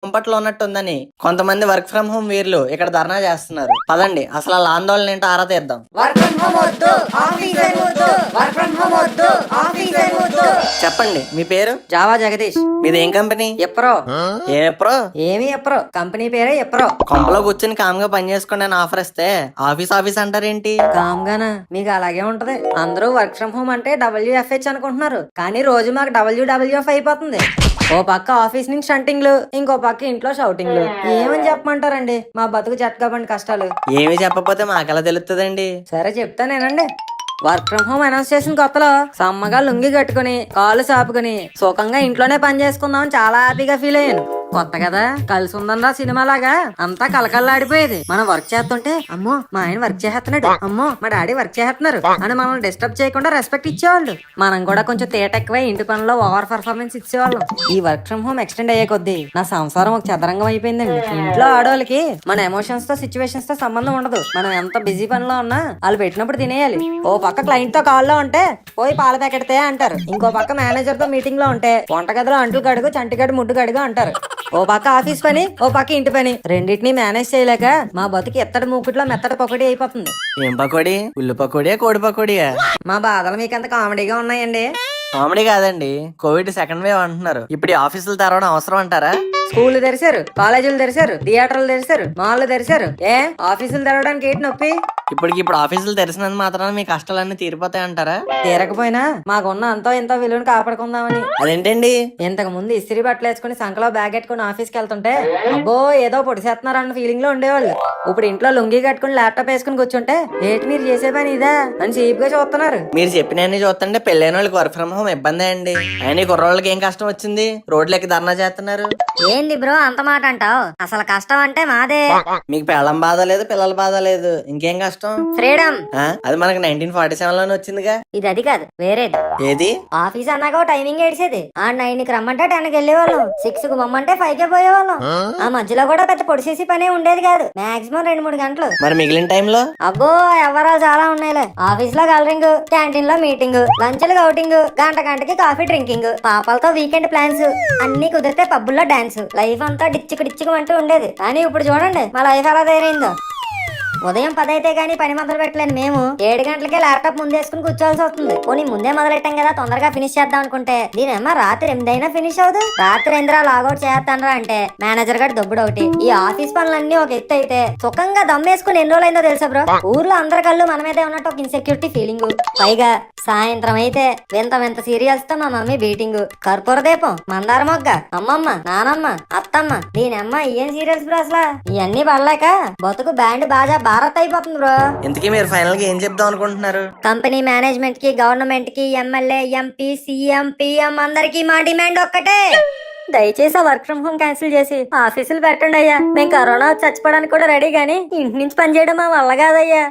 కుంపట్లో ఉన్నట్టుందని కొంతమంది work from home వీర్లు ఇక్కడ ధర్నా చేస్తున్నారు. పదండి అసలు వాళ్ళ ఆందోళన ఏంటో ఆరా తీద్దాం. చెప్పండి మీ పేరు? జావా జగదీష్. మీది ఏం కంపెనీ? ఎప్రో. ఏ ఎప్రో? ఏమి ఎప్రో, కంపెనీ పేరే ఎప్రో. కొంపలో కూర్చుని కామ్గా పని చేసుకోండి అని ఆఫర్ ఇస్తే ఆఫీస్ అంటారేంటి? కామ్గానా? మీకు అలాగే ఉంటది. అందరూ వర్క్ ఫ్రం హోమ్ అంటే WFH అనుకుంటున్నారు, కానీ రోజు మాకు WWF అయిపోతుంది. ఓ పక్క ఆఫీస్ నుంచి షంటింగ్లు, ఇంకో పక్క ఇంట్లో షౌటింగ్లు. ఏమని చెప్పమంటారండి మా బతుకు జట్కా బండి కష్టాలు. ఏమి చెప్పకపోతే మాకెలా తెలుస్తుందండి? సరే చెప్తానేనండి. వర్క్ ఫ్రం హోమ్ అనౌన్స్ చేసిన కొత్తలో సమ్మగా లుంగి కట్టుకుని కాళ్ళు సాపుకుని సుఖంగా ఇంట్లోనే పని చేసుకుందామని చాలా హ్యాపీగా ఫీల్ అయ్యాను. కొత్త కదా, కలిసి ఉందనరా సినిమా లాగా అంతా కలకల్లాడిపోయేది. మనం వర్క్ చేస్తుంటే అమ్మో మా ఆయన వర్క్ చేస్తున్నాడు, అమ్మో మా డాడీ వర్క్ చేస్తున్నారు అని మనల్ని డిస్టర్బ్ చేయకుండా రెస్పెక్ట్ ఇచ్చేవాళ్ళు. మనం కూడా కొంచెం తేట ఎక్కువై ఇంటి పనిలో ఓవర్ పర్ఫార్మెన్స్ ఇచ్చేవాళ్ళం. ఈ వర్క్ ఫ్రం హోమ్ ఎక్స్టెండ్ అయ్యే కొద్దీ నా సంసారం ఒక చదరంగం అయిపోయిందండి. ఇంట్లో ఆడవాళ్ళకి మన ఎమోషన్స్ తో సిచ్యువేషన్స్ తో సంబంధం ఉండదు. మనం ఎంత బిజీ పనిలో ఉన్నా వాళ్ళు పెట్టినప్పుడు తినేయాలి. ఓ పక్క క్లయింట్ తో కాల్లో ఉంటే పోయి పాల ప్యాకెట్ తే అంటారు, ఇంకో పక్క మేనేజర్ తో మీటింగ్ లో ఉంటే వంటగదిలో అంట్లు కడుగు చంటిగడు ముడ్డు కడుగు అంటారు. ఓ పక్క ఆఫీస్ పని, ఓ పక్క ఇంటి పని, రెండింటినీ మేనేజ్ చేయలేక మా బతుకి ఎత్తడి మూకుట్లో మెత్తడి పకోడీ అయిపోతుంది. ఏం పకోడీ? ఉల్లి పకోడియా, కోడి పకోడియా? మా బాధలు మీకంత కామెడీగా ఉన్నాయండి. కామెడీ కాదండి, కోవిడ్ సెకండ్ వేవ్ అంటున్నారు. ఇప్పుడు ఈ ఆఫీసులు తెరవడం అవసరం అంటారా? స్కూళ్లు తెరిచారు, కాలేజీలు తెరిచారు, థియేటర్లు తెరిచారు, మాల్లు తెరిచారు. ఆఫీసులు తెరవడానికి ఏంటి నొప్పి? ఇప్పుడు ఆఫీసులు తెరిచినంత మాత్రాన మీ కష్టాలన్నీ తీరిపోతాయి అంటారా? తీరకపోయినా మాకున్న అంతో ఎంతో విలువను కాపాడుకుందామని. అదేంటండి? ఇంతకు ముందు ఇస్త్రీ బట్టలు వేసుకుని సంకలో బ్యాగ్ కట్టుకుని ఆఫీస్కి వెళ్తుంటే అబ్బో ఏదో పొడిసేస్తున్నారు అన్న ఫీలింగ్ లో ఉండేవాళ్ళు. ఇప్పుడు ఇంట్లో లుంగి కట్టుకుని ల్యాప్టాప్ వేసుకుని కూర్చుంటే ఏంటి మీరు చేసే పని ఇదా అని చీప్ గా చూస్తున్నారు. మీరు చెప్పినవన్నీ చూస్తుంటే పెళ్ళైన వాళ్ళకి వర్క్ ఫ్రం హోమ్ ఇబ్బంది అండి. అయినా కుర్రోళ్ళకి ఏం కష్టం వచ్చింది? రోడ్లకి ధర్నా చేస్తున్నారు. ఏంది బ్రో అంత మాట అంటావు? అసలు కష్టం అంటే మాదే. మీకు పెళ్ళం బాధ లేదు, పిల్లల బాధ లేదు, ఇంకేం కష్టం? ఫ్రీడమ్. అది మనకి 1947 లోనే వచ్చిందిగా. ఇది అది కాదు, వేరేది. ఏది? ఆఫీస్ అన్నాక టైమింగ్ ఏడ్చేది. ఆ 9 కి రమ్మంటే 10 కి వెళ్ళేవాళ్ళం, 6 కి బొమ్మంటే 5 కే పోయేవాళ్ళం. ఆ మధ్యలో కూడా పెద్ద పొడిసేసి పనే ఉండేది కాదు, మాక్సిమం 2-3 గంటలు. మరి మిగిలిన టైంలో? అబ్బో ఎవరాలు చాలా ఉన్నాయిలే. ఆఫీస్ లో కలరింగ్, క్యాంటీన్ లో మీటింగ్, లంచ్లు అవుటింగ్, గంటకి కాఫీ డ్రింకింగ్, పాపాలతో వీకెండ్ ప్లాన్స్, అన్ని కుదిరితే పబ్బుల్లో డాన్స్. లైఫ్ అంతా డిచ్చుకు అంటూ ఉండేది. కానీ ఇప్పుడు చూడండి మా లైఫ్ ఎలా తయారైందో. ఉదయం 10 అయితే గానీ పని మొదలు పెట్టలేను మేము 7 గంటలకే ల్యాప్టాప్ ముందేసుకుని కూర్చోవాల్సి వస్తుంది. పోనీ ముందే మొదలెట్టాం కదా తొందరగా ఫినిష్ చేద్దాం అనుకుంటే దీనేమో రాత్రి 8 అయినా ఫినిష్ అవుదు. రాత్రి 8 లాగౌట్ చేస్తానరా అంటే మేనేజర్ గారు దొబ్బుడు ఒకటి. ఈ ఆఫీస్ పనులన్నీ ఒక ఎత్తు అయితే సుఖంగా దమ్మేసుకుని ఎన్ని రోజులైందో తెలుసా బ్రో. ఊర్లో అందరి కళ్ళు మన మీదే ఉన్నట్టు ఒక ఇన్సెక్యూరిటీ ఫీలింగ్. పైగా సాయంత్రం అయితే వింత సీరియల్స్ తో మా మమ్మీ బీటింగ్. కర్పూర దీపం, మందార మొగ్గ, అమ్మమ్మ, నానమ్మ, అత్తమ్మ, దీనమ్మ ఏం సీరియల్స్ బ్రో అసలు. ఇవన్నీ పడలేక బతుకు బ్యాండ్ బాజా భారత్ అయిపోతుంది బ్రో. ఇంతకీ మీరు ఫైనల్ గా ఏం చెప్దాం అనుకుంటున్నారు? కంపెనీ మేనేజ్మెంట్ కి, గవర్నమెంట్ కి, ఎమ్మెల్యే, ఎంపీ, సీఎం, పిఎం అందరికి మా డిమాండ్ ఒక్కటే, దయచేసి ఆ వర్క్ ఫ్రం హోమ్ క్యాన్సిల్ చేసి ఆఫీసులు పెట్టండి అయ్యా. మేము కరోనా చచ్చిపోవడానికి కూడా రెడీ, గానీ ఇంటి నుంచి పనిచేయడం మా వల్ల కాదయ్యా.